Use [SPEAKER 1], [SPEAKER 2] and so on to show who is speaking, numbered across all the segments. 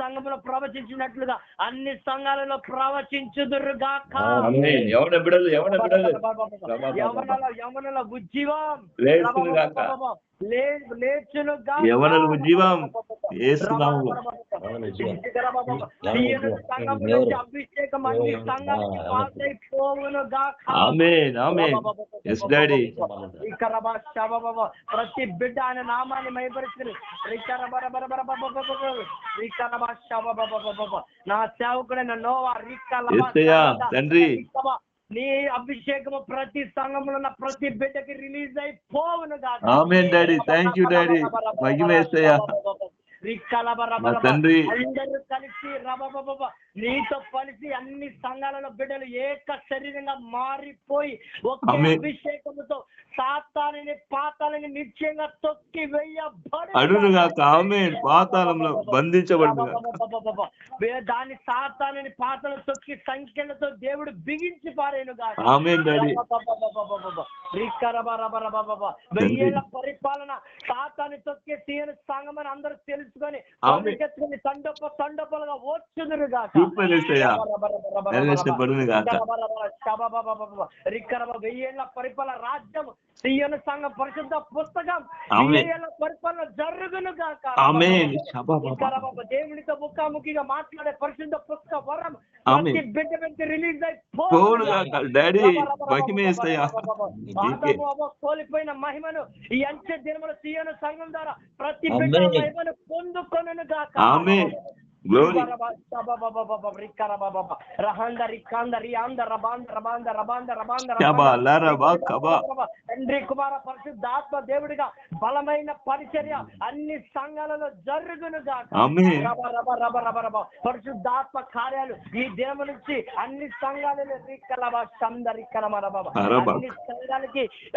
[SPEAKER 1] సంఘములో ప్రవచించినట్లుగా అన్ని సంఘాలలో ప్రవచించుదురుగాక.
[SPEAKER 2] యవన బిడలు
[SPEAKER 1] యవనల ఉజ్జీవం
[SPEAKER 2] లేచునుగాక.
[SPEAKER 1] లేచునుగాక.
[SPEAKER 2] యవనలు ఉజ్జీవం యేసు నామములో.
[SPEAKER 1] అభిషేకం అన్ని సంఘాలకు పాస్ అయిపోవునుగాక.
[SPEAKER 2] ఆమేన్ ఆమేన్. yes daddy.
[SPEAKER 1] ప్రతి బిడ్డ ఆయన నామాన్ని మైపరుచుకుని నా సేవకుడైన నోవా
[SPEAKER 2] తండ్రి
[SPEAKER 1] నీ అభిషేకము ప్రతి సంఘంలో ఉన్న ప్రతి బిడ్డకి రిలీజ్ అయిపోవును కాక.
[SPEAKER 2] ఆమేన్ డాడీ. Thank you daddy. మహిమ యేసయ్యా. తండ్రి
[SPEAKER 1] అందరూ కలిసి నీతో కలిసి అన్ని సంఘాలలో బిడ్డలు ఏక శరీరంగా మారిపోయి ఒకే అభిషేకముతో సాతానుని పాతాలని నిశ్చయంగా తొక్కి
[SPEAKER 2] వేయబడునుగాక. ఆమేన్. పాతాళంలో బంధించబడునుగాక.
[SPEAKER 1] దాని సాతానుని పాతాలను తొక్కి సంఖ్యలతో దేవుడు బిగించి పారేనుగాక.
[SPEAKER 2] ఆమేన్ డాడీ.
[SPEAKER 1] వెయ్యేళ్ల పరిపాలన సాతాన్ని తొక్కి తీయని సంఘమని అందరూ తెలుసుకొని తండొప్పలుగా వచ్చుదురుగాక. వెయ్యేళ్ల పరిపాలన రాజ్యం తీయని సంఘం పరిశుద్ధ పుస్తకం వెయ్యేళ్ల పరిపాలన జరుగునుగాక. దేవునితో ముఖాముఖిగా మాట్లాడే పరిశుద్ధ పుస్తక వరం బిడ్డ బిడ్డ రిలీజ్ కోల్పోయిన మహిమను ఈ అంచె దినముల తీయని సంఘం ద్వారా ప్రతి బిడ్డ మహిమను పొందుకొనును గాక.
[SPEAKER 2] Glory.
[SPEAKER 1] తండ్రి కుమార పరిశుద్ధాత్మ దేవుడిగా బలమైన పరిచర్య అన్ని సంఘాలలో జరుగునుగాక. పరిశుద్ధాత్మ కార్యాలు ఈ దినము నుంచి అన్ని సంఘాలలో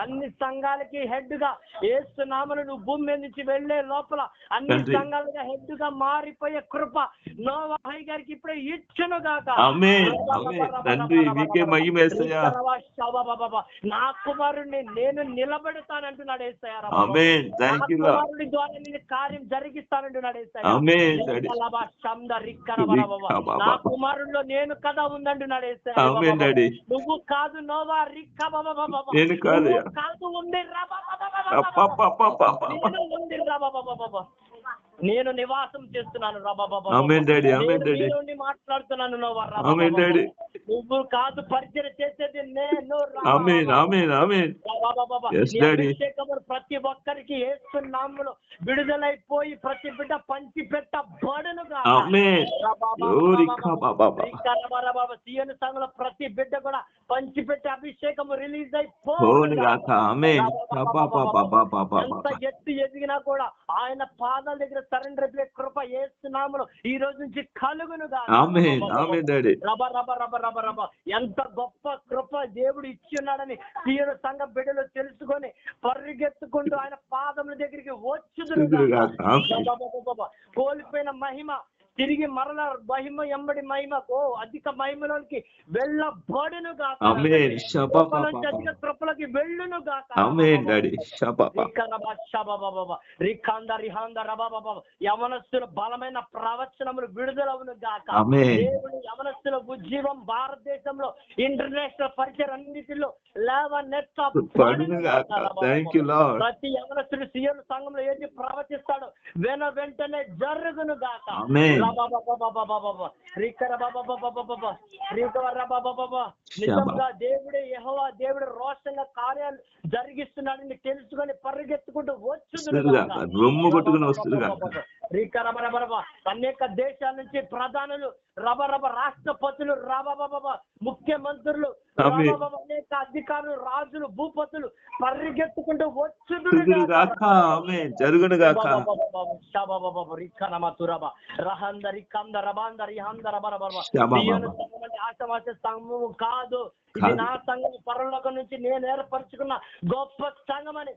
[SPEAKER 1] అన్ని సంఘాలకి హెడ్ గా యేసు నామమున నువ్వు భూమి మీద నుంచి వెళ్లే లోపల అన్ని సంఘాలుగా హెడ్ గా మారిపోయే కృప నోవాహు గారికి ఇప్పుడే ఇచ్చును గాక. నా కుమారుడిని నేను నిలబెడతానంటున్నాడు యేసయ్య. కుమారుడి ద్వారా నేను కార్యం జరిగిస్తానంటున్నాడు యేసయ్య. నా కుమారుడిలో నేను కదా ఉందంటున్నాడు యేసయ్య. నువ్వు కాదు నోవా కాదు ఉంది నేను నివాసం చేస్తున్నాను మాట్లాడుతున్నాను నువ్వు కాదు పరిచయం చేసేది నేను. ప్రతి ఒక్కరికి యేసు నామములో విడుదలైపోయి ప్రతి బిడ్డ పంచి పెట్టబడును. సీఎన్ సంఘంలో ప్రతి బిడ్డ కూడా పంచి పెట్టి అభిషేకము రిలీజ్ అయిపోయి ఎంత ఎత్తు ఎదిగినా కూడా ఆయన పాదాల దగ్గర సరెండర్ అయిపోయే కృప యేసు నామములో ఈ రోజు నుంచి కలుగును. ఎంత గొప్ప కృప దేవుడు ఇచ్చున్నాడని సీఎన్ సంఘ బిడ్డలు తెలుసుకొని పరిగెత్తుకుంటూ ఆయన పాదముల దగ్గరికి వచ్చుదురు. కోల్పోయిన మహిమ తిరిగి మరల మహిమ ఎంబడి మహిమ అధిక మహిమలోకి వెళ్ళబడును గాక. అధిక కృపలకి వెళ్ళును గాక. యవనస్తుల బలమైన ప్రవచనములు విడుదలవును గాక. దేవుడు యవనస్తుల ఉజ్జీవం భారతదేశంలో ఇంటర్నేషనల్ పరిచయం అన్నిటిలో ప్రతి యవనస్తుడు సీఎం సంఘంలో ఏది ప్రవచిస్తాడో వెంటనే జరుగును గాక. నిజంగా దేవుడే యెహోవా దేవుడు రోషంగా కార్యాలు జరిగిస్తున్నాడని తెలుసుకొని పరిగెత్తుకుంటూ అనేక దేశాల నుంచి ప్రధానులు రాష్ట్రపతులు ముఖ్యమంత్రులు అనేక అధికారులు రాజులు భూపతులు పరిగెత్తుకుంటూ కాదు ఇది నా సంఘం, పరలోకం నుంచి నేను ఏర్పరచుకున్న గొప్ప సంఘం అని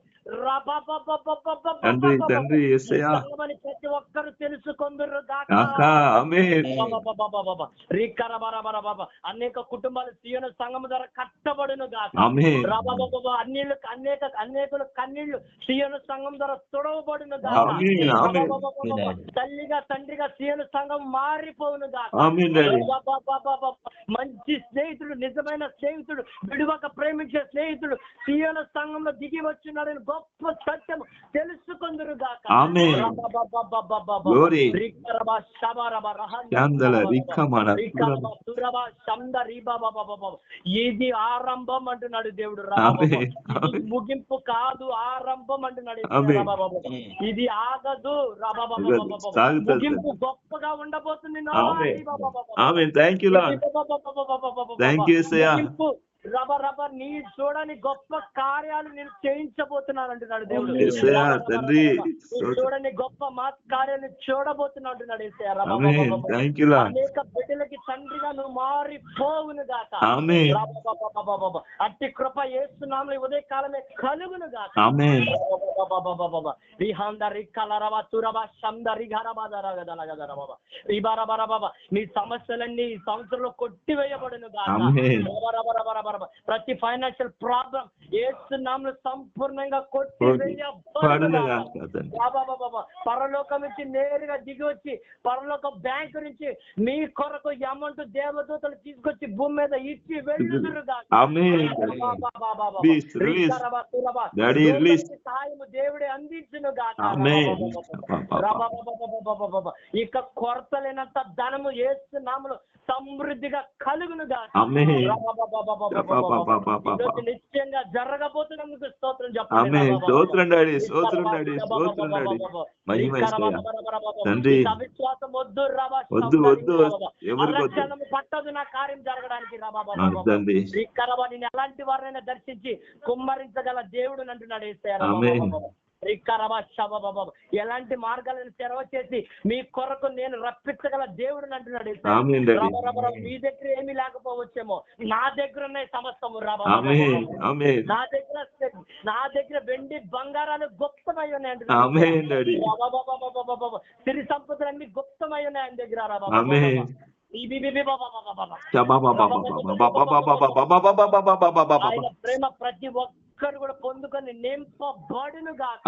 [SPEAKER 2] తండ్రి తండ్రి యేసయ్యా
[SPEAKER 1] సంఘమని ప్రతి ఒక్కరు తెలుసుకొందురు అనేక కుటుంబాలు సీయోను సంఘం ద్వారా కట్టబడును గాక. అనేకుల కన్నీళ్లు సీయోను సంఘం ద్వారా తుడవబడును గాక. తల్లిగా తండ్రిగా సీయోను సంఘం మారిపోవును గాక. మంచి స్నేహితుడు, నిజమైన స్నేహితుడు, విడువక ప్రేమించే స్నేహితుడు సీయోను సంఘంలో దిగి వచ్చినాడని గొప్ప సత్యం తెలుసుకొందురు గాక. ఇది ఆరంభం అంటున్నాడు దేవుడు. ముగింపు కాదు, ఆరంభం అంటున్నాడు. ఇది ఆగదు, ముగింపు గొప్పగా ఉండబోతుంది. నీ చూడని గొప్ప కార్యాలు నేను చేయించబోతున్నాను అంటున్నాడు దేవుడు. చూడని గొప్ప కార్యాలు చూడబోతున్నా అంటున్నాడు. అనేక బిడ్డలకి తండ్రిగా నువ్వు మారిపోవును గాక. అట్టి కృప యేసునామములో ఉదయ కాలమే కలుగును గాక. నీ సమస్యలన్నీ ఈ సంవత్సరంలో కొట్టివేయబడును గాక. ప్రతి ఫైనాన్షియల్ ప్రాబ్లం యేసునామములో సంపూర్ణంగా కొట్టివేయబడును గాక. పరలోకం నుంచి నేరుగా దిగి వచ్చి పరలోక బ్యాంకు నుంచి మీ కొరకు అమౌంట్ దేవదూతలు తీసుకొచ్చి భూమి మీద ఇచ్చి వెళ్ళుదురు గాక. సాయము దేవుడే అందించును గాక. ఇక కొరత లేనంత ధనము యేసునామములో సమృద్ధిగా కలుగును గాక. నిశ్చయంగా జరగబోతున్నందుకు స్తోత్రం చెప్పండి. అవిశ్వాసం వద్దు, పట్టదు నా కార్యం జరగడానికి. నేను ఎలాంటి వారినైనా దర్శించి కుమ్మరించగల దేవుడు అంటున్నాడు యేసయ్య. ఎలాంటి మార్గాలను తెరవ చేసి మీ కొరకు నేను రప్పించగల దేవుడు అంటున్నాడు. మీ దగ్గర ఏమీ లేకపోవచ్చేమో, నా దగ్గర ఉన్నాయి సమస్తము. నా దగ్గర వెండి బంగారాలు గుప్తమై ఉన్నాయి అంటున్నాడు. సిరి సంపదలు అన్ని గుప్తమై ఉన్నాయి ఆయన దగ్గర. ఆయన ప్రేమ ప్రతి ఒక్కరు కూడా పొందుకొని నింపబడును గాక.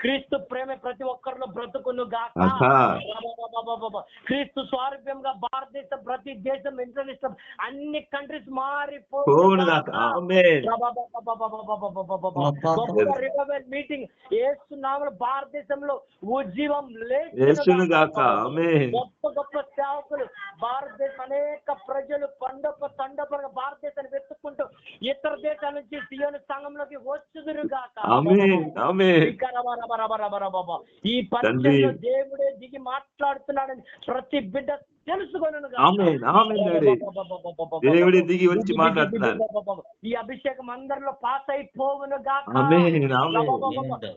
[SPEAKER 1] క్రీస్తు ప్రేమ ప్రతి ఒక్కరిలో బ్రతుకును గాక. క్రీస్తు స్వారూప్యంగా భారతదేశం, ప్రతి దేశం, ఇంటర్నేషనల్ అన్ని కంట్రీస్ మారిపోవును గాక. మీటింగ్ యేసునామములో భారతదేశంలో ఉజ్జీవం లేచును గాక. గొప్ప గొప్ప సేవకులు భారతదేశం, అనేక ప్రజలు తండపరంగా భారతదేశాన్ని వెతుక్కుంటూ ఇతర దేశాల నుంచి సీయోను సంఘంలోకి వచ్చుదురు గాక. ఈ పరిచయంలో దేవుడే దిగి మాట్లాడుతున్నాడని ప్రతి బిడ్డ తెలుసుకొనును గాక. ఈ అభిషేకం అందరిలో పాస్ అయిపోవును గాక.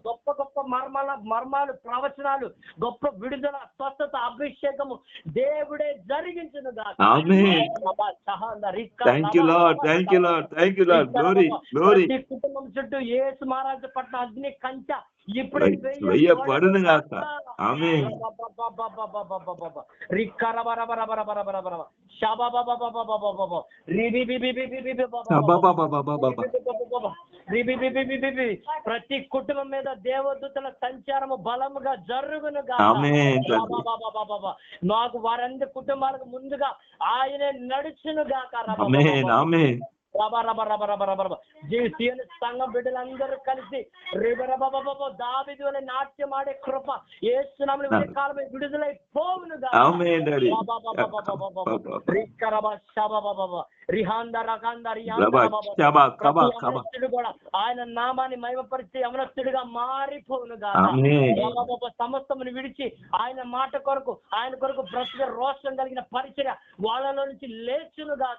[SPEAKER 1] గొప్ప గొప్ప మర్మాలు, ప్రవచనాలు, గొప్ప విడుదల, స్వస్థత, అభిషేకము దేవుడే జరిగించును గాక. కుటుంబం చుట్టూ యేసు మహారాజు పట్ల అగ్ని కంచె ఇప్పుడు ప్రతి కుటుంబం మీద దేవదూతల సంచారము బలముగా జరుగును గాక. మాకు వారందరి కుటుంబాలకు ముందుగా ఆయనే నడుచును గాక. సంఘం బిడ్డలందరూ కలిసి దావీదు వలె నాట్యం ఆడే కృప యేసునామములో కాలమే విడుదలై పోవును గాక. ఆయన నామాన్ని మహిమపరిచి యవనస్తుడిగా మారిపోవును గాక. సమస్తమును విడిచి ఆయన మాట కొరకు, ఆయన కొరకు బ్రతుక రోషం కలిగిన పరిచర్య వాళ్ళలో నుంచి లేచును గాక.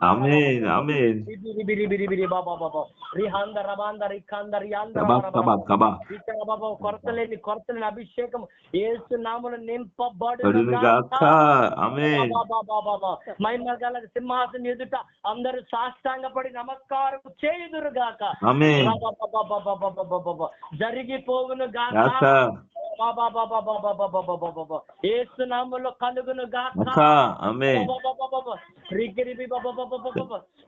[SPEAKER 1] కొరతలేని అభిషేకం యేసునామములో నింపబడును గాక. మహిమ గల సింహాసనం ఎదుట అందరూ సాష్టాంగపడి నమస్కారం చేయుదురు గాక.
[SPEAKER 2] ఆమేన్.
[SPEAKER 1] జరిగిపోవును గాక.
[SPEAKER 2] గాక.
[SPEAKER 1] యేసు నామములో కలుగును గాక.
[SPEAKER 2] ఆమేన్.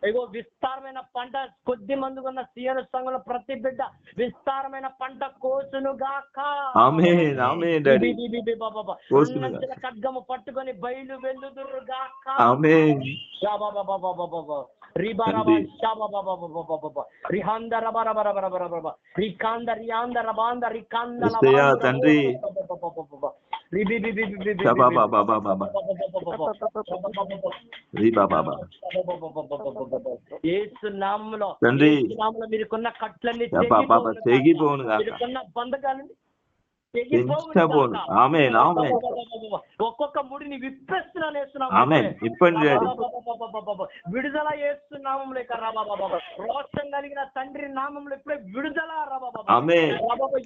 [SPEAKER 1] ఇగో విస్తారమైన పంట, కొద్ది మంది ఉన్న సీఎన్ సంఘంలో ప్రతి బిడ్డ విస్తారమైన పంట కోసును గాక.
[SPEAKER 2] ఆమేన్. ఆమేన్ డాడీ. కోసును గాక.
[SPEAKER 1] ఉన్నంతల ఖడ్గము పట్టుకొని బయలు వెల్లుదురు గాక.
[SPEAKER 2] ఆమేన్. యేసయ్యా తండ్రి.
[SPEAKER 1] యేసు నామములో
[SPEAKER 2] తండ్రి.
[SPEAKER 1] యేసు నామములో మీరుకున్న కట్లన్నీ
[SPEAKER 2] తెగిపోవును గాక.
[SPEAKER 1] మీరుకున్న బంధకాలన్నీ
[SPEAKER 2] తెగిపోవును. ఆమేన్. ఆమేన్.
[SPEAKER 1] ఒక్కొక్క ముడిని విప్పేస్తున్నాను యేసు
[SPEAKER 2] ఆమేన్. ఇప్పండి డాడీ.
[SPEAKER 1] విడుదల చేస్తున్నాము లేక రోషం కలిగిన తండ్రి నామంలో ఇప్పుడే విడుదల
[SPEAKER 2] ఆమేన్.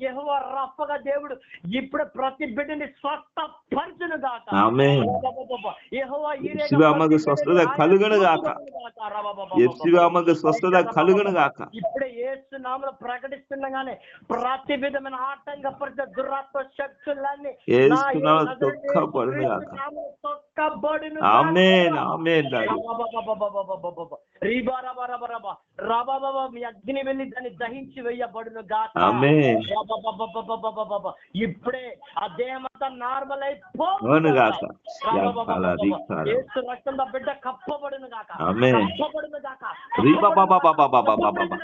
[SPEAKER 1] యెహోవా రఫగా దేవుడు ఇప్పుడు ప్రతి బిడ్డని స్వస్థపరచును గాక.
[SPEAKER 2] ఆమేన్.
[SPEAKER 1] యెహోవా ఈరేగా
[SPEAKER 2] శివామకు స్వస్థత కలుగును గాక. శివామకు స్వస్థత కలుగును గాక.
[SPEAKER 1] ఇప్పుడే యేసు నామములో ప్రకటిస్తుండగానే ప్రతి విధమైన ఆటంకపరిచే దురాత్మ శక్తులన్నీ
[SPEAKER 2] యేసు నామములో తొక్కబడును గాక. ఆమేన్. ఆమేన్ డాడీ.
[SPEAKER 1] మీ అగ్ని వెళ్ళి దాన్ని దహించి వేయబడును గాక.
[SPEAKER 2] ఆమేన్.
[SPEAKER 1] ఇప్పుడే ఆ దేహమంతా నార్మల్
[SPEAKER 2] అవును గాక.
[SPEAKER 1] యేసు రక్తంతో బిడ్డ కప్పబడును గాక.
[SPEAKER 2] ఆమేన్.
[SPEAKER 1] కప్పబడును గాక.
[SPEAKER 2] రీ బాబా బాబా బాబా బాబా బాబా.